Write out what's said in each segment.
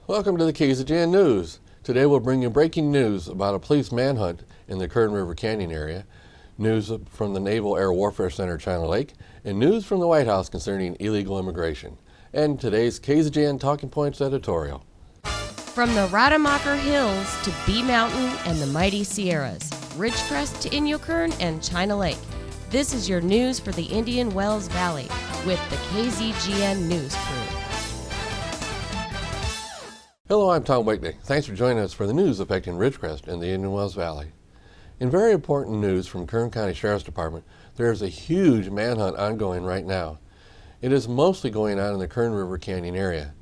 Welcome to the KZGN News. Today we'll bring you breaking news about a police manhunt in the Kern River Canyon area, news from the Naval Air Warfare Center China Lake, and news from the White House concerning illegal immigration. And today's KZGN Talking Points editorial. From the Rademacher Hills to Bee Mountain and the mighty Sierras, Ridgecrest to Inyokern and China Lake, this is your news for the Indian Wells Valley with the KZGN News Crew. Hello, I'm Tom Wakely. Thanks for joining us for the news affecting Ridgecrest and the Indian Wells Valley. In very important news from Kern County Sheriff's Department, there is a huge manhunt ongoing right now. It is mostly going on in the Kern River Canyon area.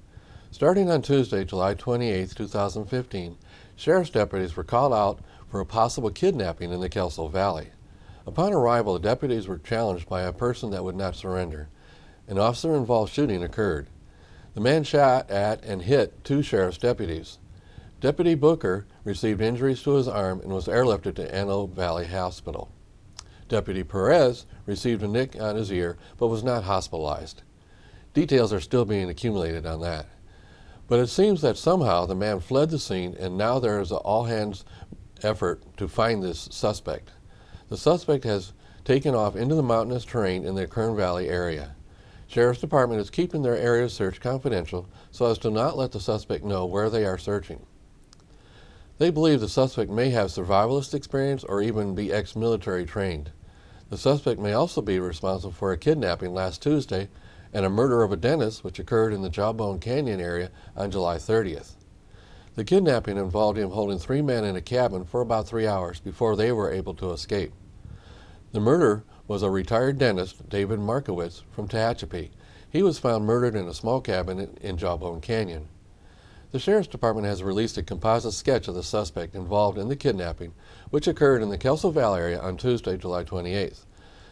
Starting on Tuesday, July 28, 2015, sheriff's deputies were called out for a possible kidnapping in the Kelso Valley. Upon arrival, the deputies were challenged by a person that would not surrender. An officer-involved shooting occurred. The man shot at and hit two sheriff's deputies. Deputy Booker received injuries to his arm and was airlifted to Antelope Valley Hospital. Deputy Perez received a nick on his ear but was not hospitalized. Details are still being accumulated on that. But it seems that somehow the man fled the scene, and now there is an all-hands effort to find this suspect. The suspect has taken off into the mountainous terrain in the Kern Valley area. Sheriff's Department is keeping their area of search confidential so as to not let the suspect know where they are searching. They believe the suspect may have survivalist experience or even be ex-military trained. The suspect may also be responsible for a kidnapping last Tuesday and a murder of a dentist which occurred in the Jawbone Canyon area on July 30th. The kidnapping involved him holding three men in a cabin for about 3 hours before they were able to escape. The murder was a retired dentist, David Markowitz, from Tehachapi. He was found murdered in a small cabin in Jawbone Canyon. The Sheriff's Department has released a composite sketch of the suspect involved in the kidnapping, which occurred in the Kelso Valley area on Tuesday, July 28th.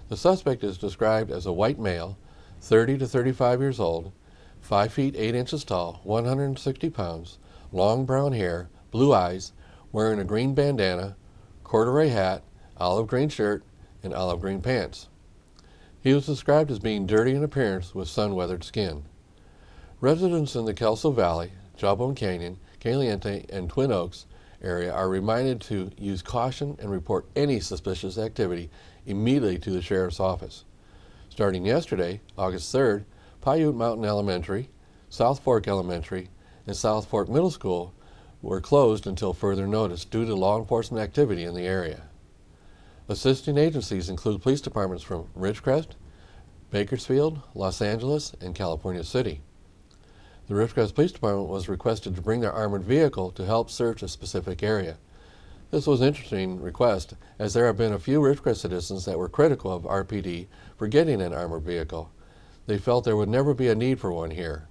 The suspect is described as a white male, 30 to 35 years old, 5 feet 8 inches tall, 160 pounds, long brown hair, blue eyes, wearing a green bandana, corduroy hat, olive green shirt, and olive green pants. He was described as being dirty in appearance with sun-weathered skin. Residents in the Kelso Valley, Jawbone Canyon, Caliente, and Twin Oaks area are reminded to use caution and report any suspicious activity immediately to the Sheriff's Office. Starting yesterday, August 3rd, Paiute Mountain Elementary, South Fork Elementary, and South Fork Middle School were closed until further notice due to law enforcement activity in the area. Assisting agencies include police departments from Ridgecrest, Bakersfield, Los Angeles, and California City. The Ridgecrest Police Department was requested to bring their armored vehicle to help search a specific area. This was an interesting request, as there have been a few Ridgecrest citizens that were critical of RPD for getting an armored vehicle. They felt there would never be a need for one here.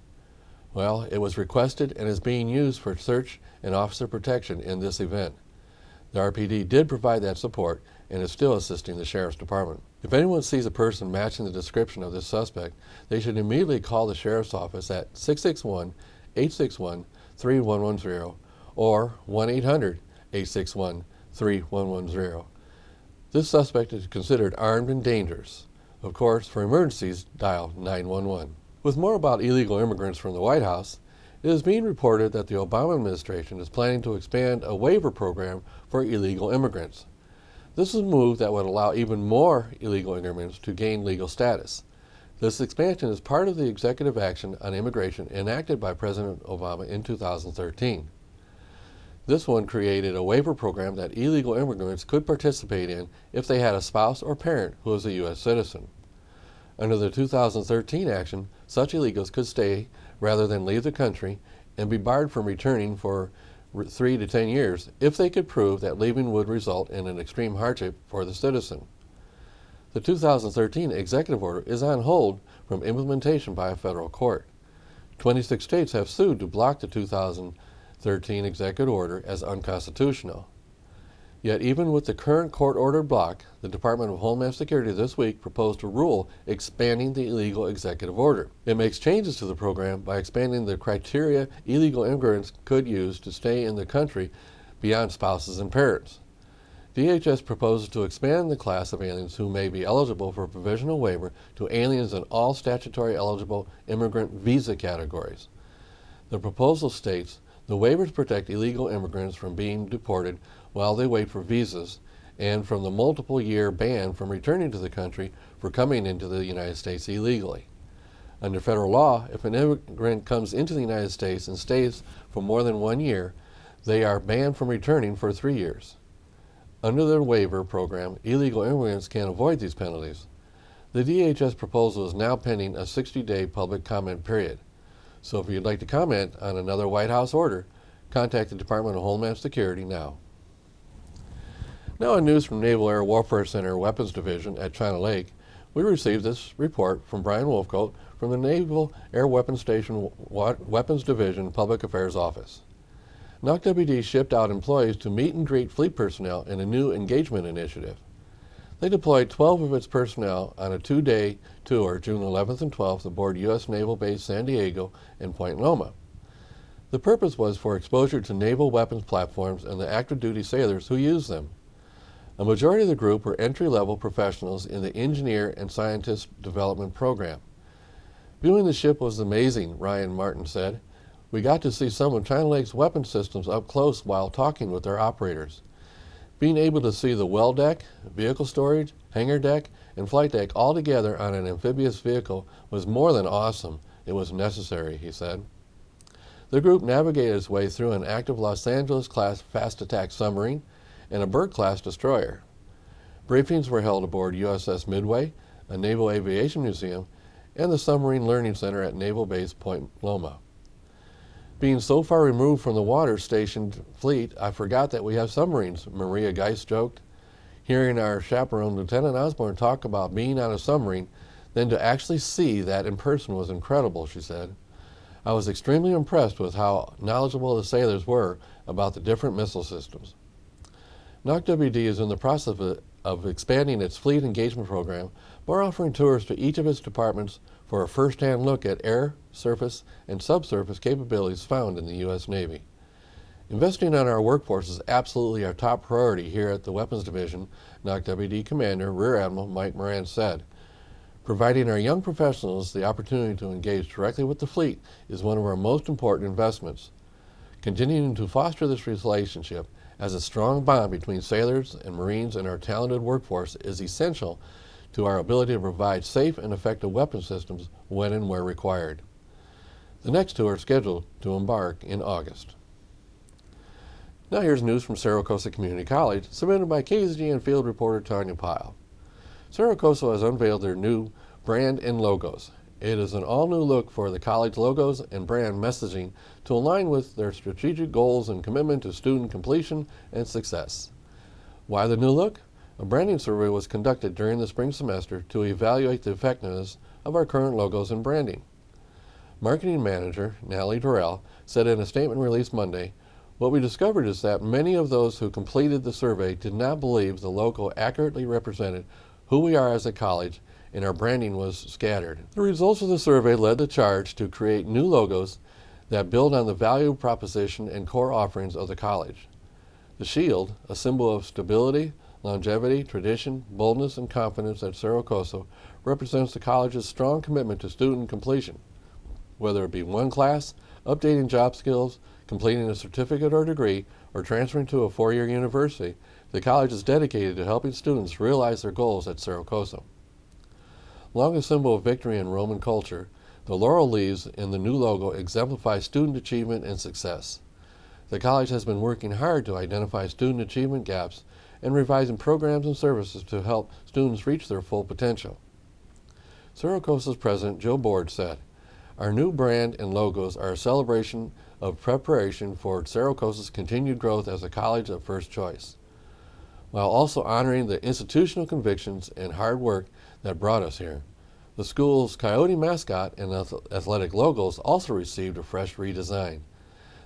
Well, it was requested and is being used for search and officer protection in this event. The RPD did provide that support and is still assisting the Sheriff's Department. If anyone sees a person matching the description of this suspect, they should immediately call the Sheriff's Office at 661-861-3110 or 1-800-861-3110. This suspect is considered armed and dangerous. Of course, for emergencies, dial 911. With more about illegal immigrants from the White House, it is being reported that the Obama administration is planning to expand a waiver program for illegal immigrants. This is a move that would allow even more illegal immigrants to gain legal status. This expansion is part of the executive action on immigration enacted by President Obama in 2013. This one created a waiver program that illegal immigrants could participate in if they had a spouse or parent who was a U.S. citizen. Under the 2013 action, such illegals could stay rather than leave the country and be barred from returning for 3 to 10 years if they could prove that leaving would result in an extreme hardship for the citizen. The 2013 executive order is on hold from implementation by a federal court. 26 states have sued to block the 2013 executive order as unconstitutional. Yet even with the current court-ordered block, the Department of Homeland Security this week proposed a rule expanding the illegal executive order. It makes changes to the program by expanding the criteria illegal immigrants could use to stay in the country beyond spouses and parents. DHS proposes to expand the class of aliens who may be eligible for a provisional waiver to aliens in all statutory eligible immigrant visa categories. The proposal states The waivers protect illegal immigrants from being deported while they wait for visas and from the multiple-year ban from returning to the country for coming into the United States illegally. Under federal law, if an immigrant comes into the United States and stays for more than 1 year, they are banned from returning for 3 years. Under the waiver program, illegal immigrants can avoid these penalties. The DHS proposal is now pending a 60-day public comment period. So if you'd like to comment on another White House order, contact the Department of Homeland Security now. Now in news from Naval Air Warfare Center Weapons Division at China Lake, we received this report from Brian Wolfcoat from the Naval Air Weapons Station Weapons Division Public Affairs Office. NOC-WD shipped out employees to meet and greet fleet personnel in a new engagement initiative. They deployed 12 of its personnel on a 2-day tour June 11th and 12th aboard U.S. Naval Base San Diego and Point Loma. The purpose was for exposure to naval weapons platforms and the active duty sailors who use them. A majority of the group were entry-level professionals in the Engineer and Scientist Development Program. Viewing the ship was amazing, Ryan Martin said. We got to see some of China Lake's weapon systems up close while talking with their operators. Being able to see the well deck, vehicle storage, hangar deck, and flight deck all together on an amphibious vehicle was more than awesome. It was necessary, he said. The group navigated its way through an active Los Angeles-class fast attack submarine and a Burke-class destroyer. Briefings were held aboard USS Midway, a Naval Aviation Museum, and the Submarine Learning Center at Naval Base Point Loma. Being so far removed from the water-stationed fleet, I forgot that we have submarines, Maria Geist joked. Hearing our chaperone, Lieutenant Osborne, talk about being on a submarine, then to actually see that in person was incredible, she said. I was extremely impressed with how knowledgeable the sailors were about the different missile systems. NOC-WD is in the process of expanding its fleet engagement program by offering tours to each of its departments for a first-hand look at air, surface, and subsurface capabilities found in the U.S. Navy. Investing on our workforce is absolutely our top priority here at the Weapons Division, NOC-WD Commander Rear Admiral Mike Moran said. Providing our young professionals the opportunity to engage directly with the fleet is one of our most important investments. Continuing to foster this relationship as a strong bond between sailors and Marines and our talented workforce is essential to our ability to provide safe and effective weapon systems when and where required. The next tour is scheduled to embark in August. Now here's news from Cerro Costa Community College, submitted by KZGN field reporter Tanya Pyle. Cerro Costa has unveiled their new brand and logos. It is an all-new look for the college logos and brand messaging to align with their strategic goals and commitment to student completion and success. Why the new look? A branding survey was conducted during the spring semester to evaluate the effectiveness of our current logos and branding. Marketing manager Natalie Durrell said in a statement released Monday, "What we discovered is that many of those who completed the survey did not believe the logo accurately represented who we are as a college, and our branding was scattered." The results of the survey led the charge to create new logos that build on the value proposition and core offerings of the college. The shield, a symbol of stability, longevity, tradition, boldness, and confidence at Cerro Costa, represents the college's strong commitment to student completion. Whether it be one class, updating job skills, completing a certificate or degree, or transferring to a 4-year university, the college is dedicated to helping students realize their goals at Cerro Costa. Long a symbol of victory in Roman culture, the laurel leaves in the new logo exemplify student achievement and success. The college has been working hard to identify student achievement gaps and revising programs and services to help students reach their full potential. Cerro Costa's president, Joe Board, said, "Our new brand and logos are a celebration of preparation for Cerro Costa's continued growth as a college of first choice, while also honoring the institutional convictions and hard work that brought us here." The school's coyote mascot and athletic logos also received a fresh redesign.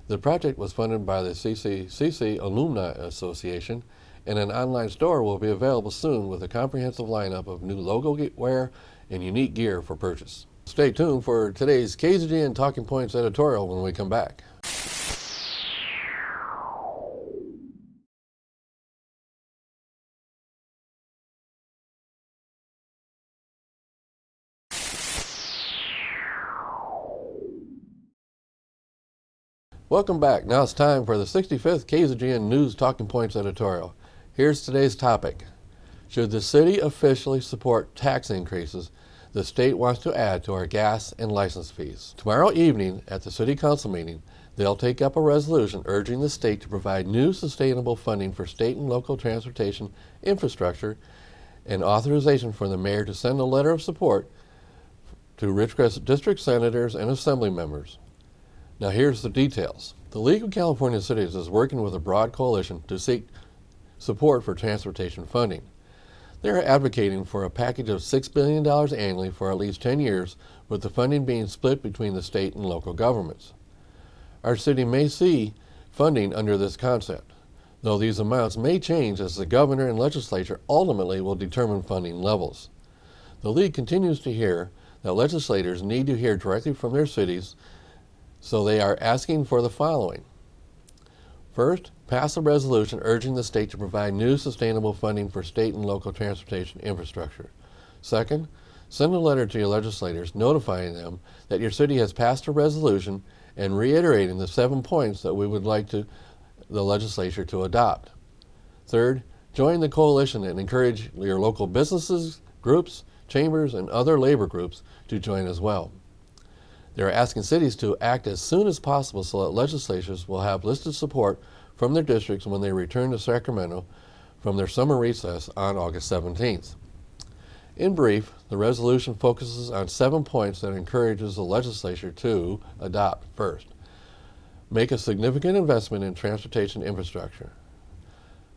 The project was funded by the CCCC Alumni Association, and an online store will be available soon with a comprehensive lineup of new logo wear and unique gear for purchase. Stay tuned for today's KZGN Talking Points editorial when we come back. Welcome back. Now it's time for the 65th KZGN News Talking Points editorial. Here's today's topic. Should the city officially support tax increases the state wants to add to our gas and license fees? Tomorrow evening at the City Council meeting, they'll take up a resolution urging the state to provide new sustainable funding for state and local transportation infrastructure and authorization for the mayor to send a letter of support to Ridgecrest district senators and assembly members. Now here's the details. The League of California Cities is working with a broad coalition to seek support for transportation funding. They are advocating for a package of $6 billion annually for at least 10 years, with the funding being split between the state and local governments. Our city may see funding under this concept, though these amounts may change as the governor and legislature ultimately will determine funding levels. The League continues to hear that legislators need to hear directly from their cities, so they are asking for the following. First, pass a resolution urging the state to provide new sustainable funding for state and local transportation infrastructure. Second, send a letter to your legislators notifying them that your city has passed a resolution and reiterating the 7 points that we would like the legislature to adopt. Third, join the coalition and encourage your local businesses, groups, chambers, and other labor groups to join as well. They are asking cities to act as soon as possible so that legislatures will have listed support from their districts when they return to Sacramento from their summer recess on August 17th. In brief, the resolution focuses on 7 points that encourages the legislature to adopt. First, make a significant investment in transportation infrastructure.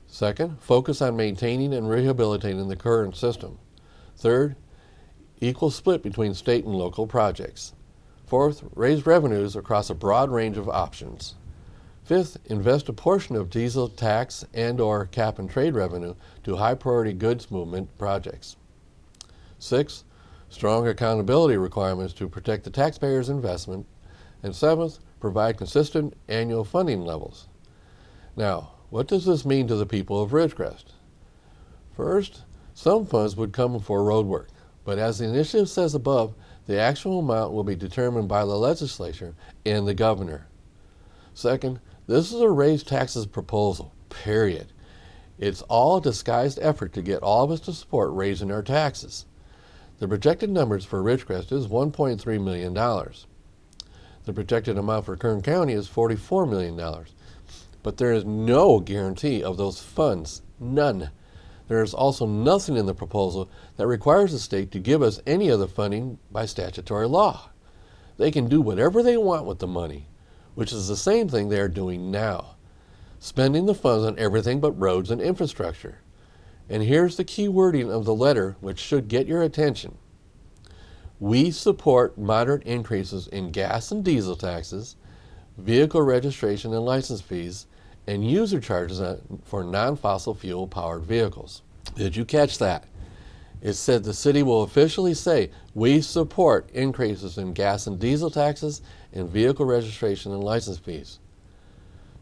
Second, focus on maintaining and rehabilitating the current system. Third, equal split between state and local projects. Fourth, raise revenues across a broad range of options. Fifth, invest a portion of diesel tax and/or cap and trade revenue to high-priority goods movement projects. Sixth, strong accountability requirements to protect the taxpayer's investment. And seventh, provide consistent annual funding levels. Now, what does this mean to the people of Ridgecrest? First, some funds would come for road work, but as the initiative says above, the actual amount will be determined by the legislature and the governor. Second, this is a raise taxes proposal, period. It's all a disguised effort to get all of us to support raising our taxes. The projected numbers for Ridgecrest is $1.3 million. The projected amount for Kern County is $44 million. But there is no guarantee of those funds, none. There is also nothing in the proposal that requires the state to give us any of the funding by statutory law. They can do whatever they want with the money, which is the same thing they are doing now, spending the funds on everything but roads and infrastructure. And here's the key wording of the letter, which should get your attention. We support moderate increases in gas and diesel taxes, vehicle registration and license fees, and user charges for non-fossil fuel powered vehicles. Did you catch that? It said the city will officially say, we support increases in gas and diesel taxes and vehicle registration and license fees.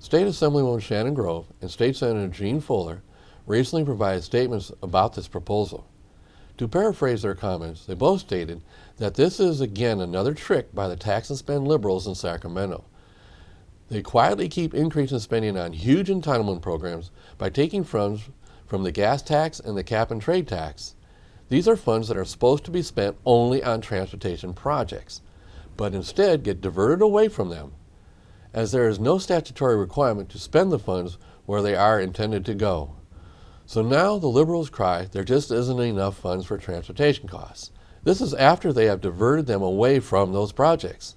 State Assemblywoman Shannon Grove and State Senator Gene Fuller recently provided statements about this proposal. To paraphrase their comments, they both stated that this is again another trick by the tax and spend liberals in Sacramento. They quietly keep increasing spending on huge entitlement programs by taking funds from the gas tax and the cap and trade tax. These are funds that are supposed to be spent only on transportation projects, but instead get diverted away from them, as there is no statutory requirement to spend the funds where they are intended to go. So now the liberals cry there just isn't enough funds for transportation costs. This is after they have diverted them away from those projects.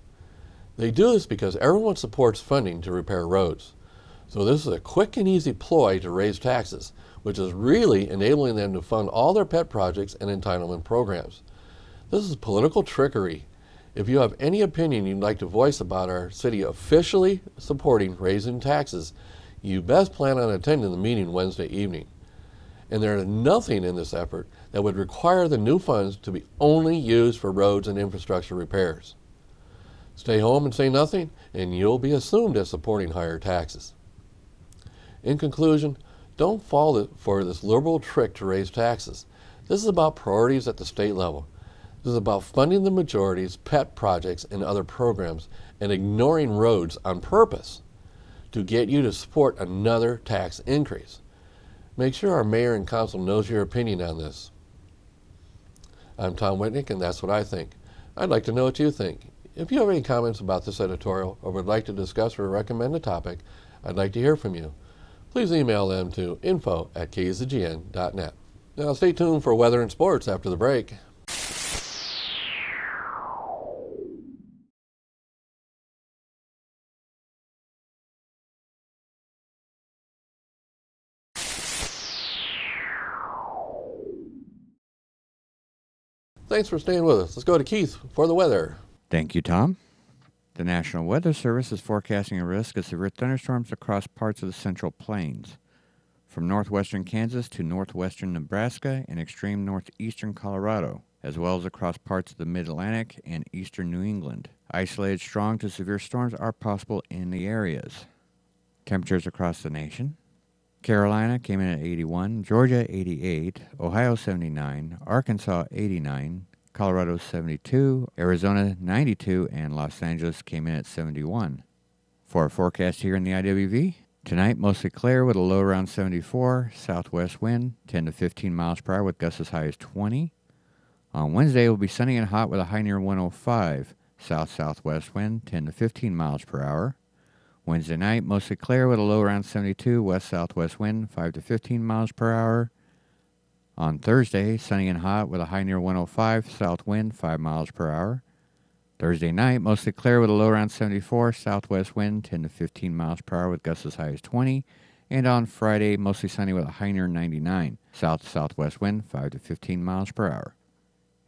They do this because everyone supports funding to repair roads. So this is a quick and easy ploy to raise taxes, which is really enabling them to fund all their pet projects and entitlement programs. This is political trickery. If you have any opinion you'd like to voice about our city officially supporting raising taxes, you best plan on attending the meeting Wednesday evening. And there is nothing in this effort that would require the new funds to be only used for roads and infrastructure repairs. Stay home and say nothing, and you'll be assumed as supporting higher taxes. In conclusion, don't fall for this liberal trick to raise taxes. This is about priorities at the state level. This is about funding the majority's pet projects and other programs and ignoring roads on purpose. to get you to support another tax increase. Make sure our mayor and council knows your opinion on this. I'm Tom Whitnick, and that's what I think. I'd like to know what you think. If you have any comments about this editorial or would like to discuss or recommend a topic, I'd like to hear from you. Please email them to info@kzgn.net. Now stay tuned for weather and sports after the break. Thanks for staying with us. Let's go to Keith for the weather. Thank you, Tom. The National Weather Service is forecasting a risk of severe thunderstorms across parts of the Central Plains, from northwestern Kansas to northwestern Nebraska and extreme northeastern Colorado, as well as across parts of the Mid-Atlantic and eastern New England. Isolated strong to severe storms are possible in the areas. Temperatures across the nation. Carolina came in at 81, Georgia 88, Ohio 79, Arkansas 89, Colorado 72, Arizona 92, and Los Angeles came in at 71. For our forecast here in the IWV, tonight mostly clear with a low around 74, southwest wind 10 to 15 miles per hour with gusts as high as 20. On Wednesday, it will be sunny and hot with a high near 105, south-southwest wind 10 to 15 miles per hour. Wednesday night, mostly clear with a low around 72, west-southwest wind 5 to 15 miles per hour. On Thursday, sunny and hot with a high near 105, south wind 5 miles per hour. Thursday night, mostly clear with a low around 74, southwest wind 10 to 15 miles per hour with gusts as high as 20. And on Friday, mostly sunny with a high near 99, south-southwest wind 5 to 15 miles per hour.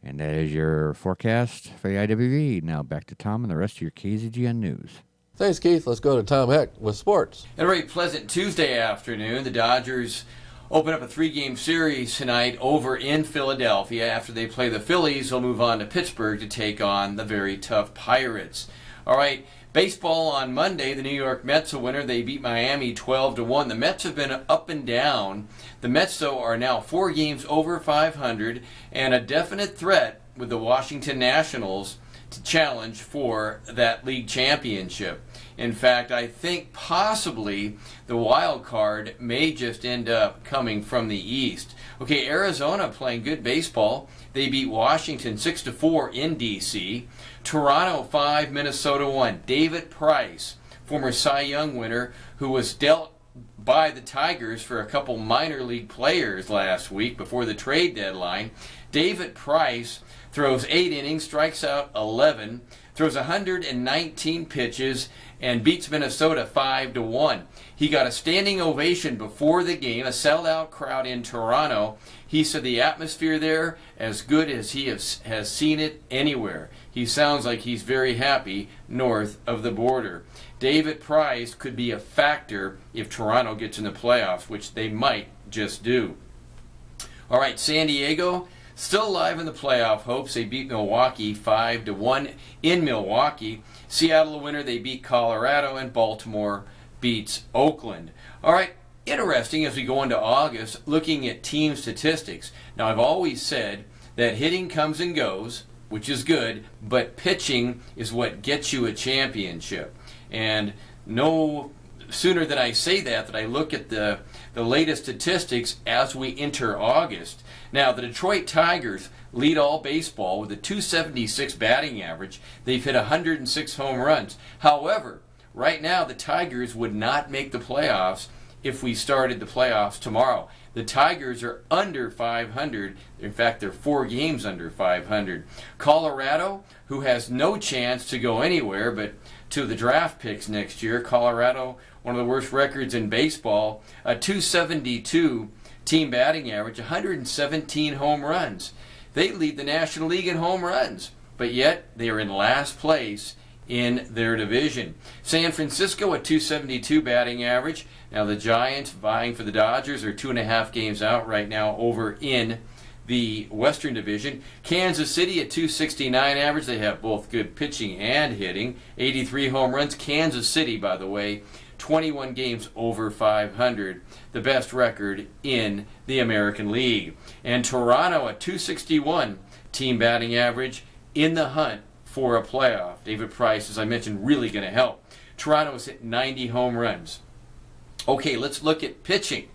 And that is your forecast for the IWV. Now back to Tom and the rest of your KZGN News. Thanks, Keith. Let's go to Tom Heck with sports. And a very pleasant Tuesday afternoon. The Dodgers open up a 3-game series tonight over in Philadelphia. After they play the Phillies, they'll move on to Pittsburgh to take on the very tough Pirates. All right, baseball on Monday. The New York Mets a winner. They beat Miami 12-1. The Mets have been up and down. The Mets, though, are now 4 games over 500 and a definite threat with the Washington Nationals to challenge for that league championship. In fact, I think possibly the wild card may just end up coming from the East. Okay, Arizona playing good baseball. They beat Washington 6-4 in D.C. Toronto 5, Minnesota 1. David Price, former Cy Young winner, who was dealt by the Tigers for a couple minor league players last week before the trade deadline. David Price throws 8 innings, strikes out 11, throws 119 pitches, and beats Minnesota 5-1. He got a standing ovation before the game, a sellout crowd in Toronto. He said the atmosphere there as good as he has seen it anywhere. He sounds like he's very happy north of the border. David Price could be a factor if Toronto gets in the playoffs, which they might just do. All right, San Diego still alive in the playoff hopes. They beat Milwaukee 5-1 in Milwaukee. Seattle a winner. They beat Colorado, and Baltimore beats Oakland. All right, interesting as we go into August, looking at team statistics. Now, I've always said that hitting comes and goes, which is good, but pitching is what gets you a championship. And no sooner than I say that I look at the latest statistics as we enter August. Now, the Detroit Tigers lead all baseball with a .276 batting average. They've hit 106 home runs. However, right now the Tigers would not make the playoffs if we started the playoffs tomorrow. The Tigers are under 500. In fact, they're 4 games under 500. Colorado, who has no chance to go anywhere but to the draft picks next year. Colorado, one of the worst records in baseball, a .272 team batting average, 117 home runs. They lead the National League in home runs, but yet they are in last place in their division. San Francisco, a .272 batting average. Now the Giants, vying for the Dodgers, are 2.5 games out right now over in the Western Division. Kansas City, a .269 average. They have both good pitching and hitting. 83 home runs. Kansas City, by the way, 21 games over 500, the best record in the American League. And Toronto, a .261 team batting average, in the hunt for a playoff. David Price, as I mentioned, really going to help. Toronto has hit 90 home runs. Okay, let's look at pitching.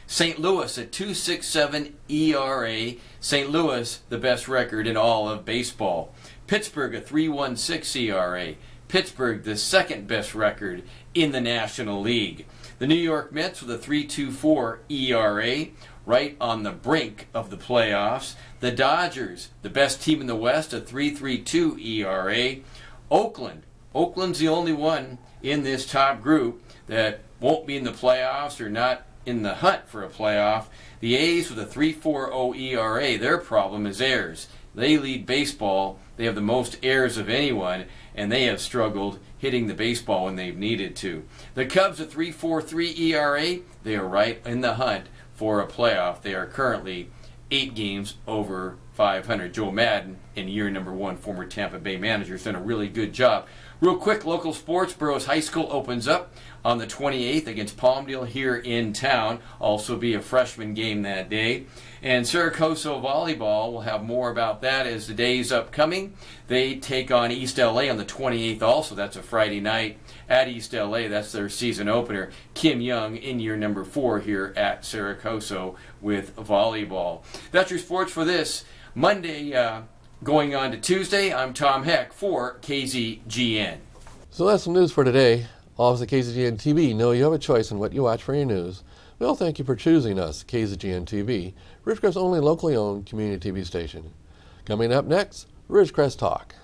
St. Louis, a 2.67 ERA. St. Louis, the best record in all of baseball. Pittsburgh, a 3.16 ERA. Pittsburgh, the second best record in the National League. The New York Mets with a 3.24 ERA, right on the brink of the playoffs. The Dodgers, the best team in the West, a 3.32 ERA. Oakland's the only one in this top group that won't be in the playoffs or not in the hunt for a playoff. The A's with a 3.40 ERA, their problem is errors. They lead baseball. They have the most errors of anyone, and they have struggled hitting the baseball when they've needed to. The Cubs, a 3.43 ERA, they are right in the hunt for a playoff. They are currently 8 games over 500. Joe Madden, in year number 1, former Tampa Bay manager, has done a really good job. Real quick, local sports. Burroughs High School opens up on the 28th against Palmdale here in town. Also be a freshman game that day. And Saracoso Volleyball, we'll have more about that as the days upcoming. They take on East LA on the 28th also. That's a Friday night at East LA. That's their season opener. Kim Young in year number 4 here at Saracoso with volleyball. That's your sports for this Monday going on to Tuesday. I'm Tom Heck for KZGN. So that's some news for today. All of us at KZGN-TV know you have a choice in what you watch for your news. Well, thank you for choosing us, KZGN-TV, Ridgecrest's only locally owned community TV station. Coming up next, Ridgecrest Talk.